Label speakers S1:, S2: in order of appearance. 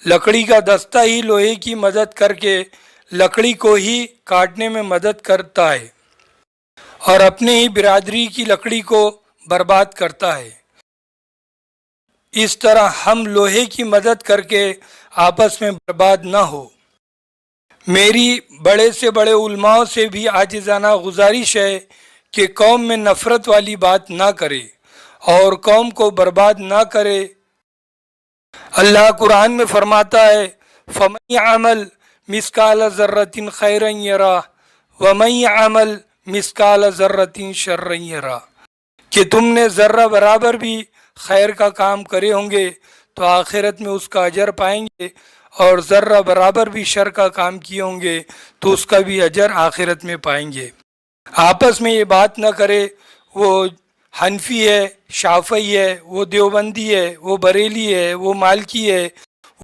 S1: लकड़ी का दस्ता ही लोहे की मदद करके लकड़ी को ही काटने में मदद करता है और अपने ही बिरादरी की लकड़ी को बर्बाद करता है। इस तरह हम लोहे की मदद करके आपस में बर्बाद ना हो। मेरी बड़े से बड़े उलमाओं से भी आजिज़ाना गुजारिश है कि कौम में नफ़रत वाली बात ना करे और कौम को बर्बाद ना करे। अल्लाह कुरान में फरमाता है, फ़मन यअमल मिस्काल ज़र्रतिन खैरन यरा वमन यअमल मिस्काल ज़र्रतिन शर्रन यरा, कि तुमने ज़र्रा बराबर भी खैर का काम करे होंगे तो आखिरत में उसका अजर पाएंगे, और ज़र्रा बराबर भी शर का काम किए होंगे तो उसका भी अजर आखिरत में पाएंगे। आपस में ये बात न करे, वो हनफी है, शाफ़ई है, वो देवबंदी है, वो बरेली है, वो मालकी है,